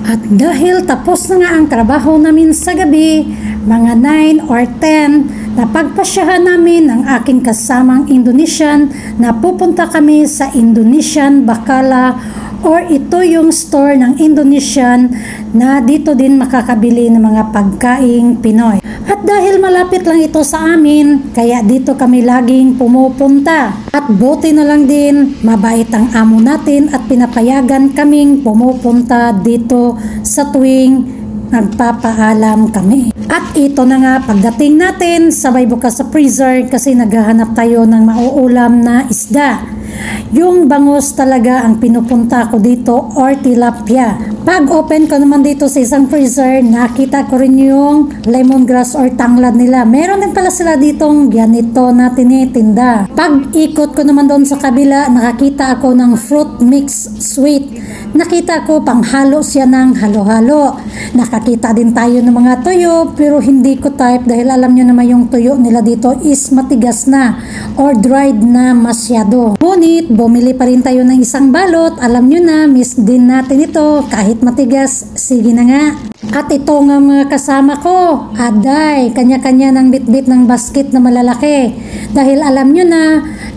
At dahil tapos na nga ang trabaho namin sa gabi, mga 9 or 10, napagpasyahan namin ang aking kasamang Indonesian na pupunta kami sa Indonesian Bacala, or ito yung store ng Indonesian na dito din makakabili ng mga pagkaing Pinoy. At dahil malapit lang ito sa amin, kaya dito kami laging pumupunta. At buti na lang din, mabait ang amo natin at pinapayagan kaming pumupunta dito sa tuwing nagpapaalam kami. At ito na nga, pagdating natin, sabay bukas sa freezer kasi naghahanap tayo ng mauulam na isda. Yung bangus talaga ang pinupunta ko dito, or tilapia. Pag open ko naman dito sa isang freezer, nakita ko rin yung lemongrass or tanglad nila. Meron din pala sila ditong ganito na tinitinda. Pag ikot ko naman doon sa kabila, nakakita ako ng fruit mix sweet. Nakita ko panghalo siya ng halo-halo. Nakakita din tayo ng mga tuyo, pero hindi ko type dahil alam nyo naman yung tuyo nila dito is matigas na or dried na masyado. Ngunit bumili pa rin tayo ng isang balot. Alam nyo na, miss din natin ito kahit matigas. Sige na nga. At ito nga mga kasama ko, aday, kanya-kanya ng bitbit ng basket na malalaki. Dahil alam nyo na,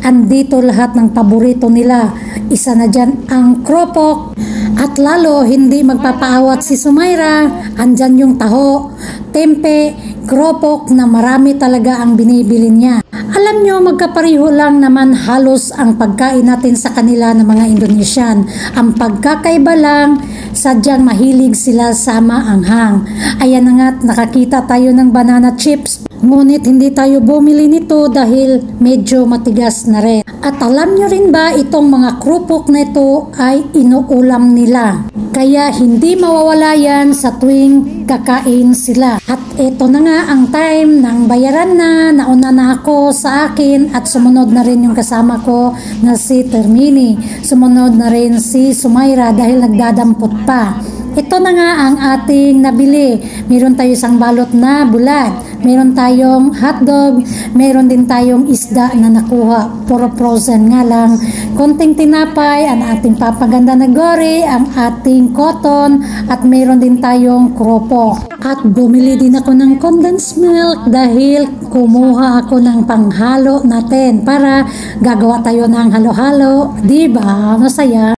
andito lahat ng paborito nila. Isa na dyan ang kropok. At lalo, hindi magpapaawat si Sumaira. Andyan yung taho, tempe, kropok na marami talaga ang binibili niya. Alam nyo, magkapareho lang naman halos ang pagkain natin sa kanila ng mga Indonesian. Ang pagkakaiba lang, sadyang mahilig sila sa maanghang. Ayan na nga, nakakita tayo ng banana chips. Ngunit hindi tayo bumili nito dahil medyo matigas na rin. At alam nyo rin ba, itong mga krupok na ito ay inuulam nila. Kaya hindi mawawala yan sa tuwing kakain sila. At ito na nga ang time ng bayaran na, nauna na ako sa akin at sumunod na rin yung kasama ko na si Termini. Sumunod na rin si Sumaira dahil nagdadampot pa. Ito na nga ang ating nabili. Meron tayo isang balot na bulad. Meron tayong hotdog. Meron din tayong isda na nakuha. Puro frozen nga lang. Konting tinapay, ang ating papaganda na gori, ang ating cotton, at meron din tayong kropok. At bumili din ako ng condensed milk dahil kumuha ako ng panghalo natin para gagawa tayo ng halo-halo. Diba? Masaya.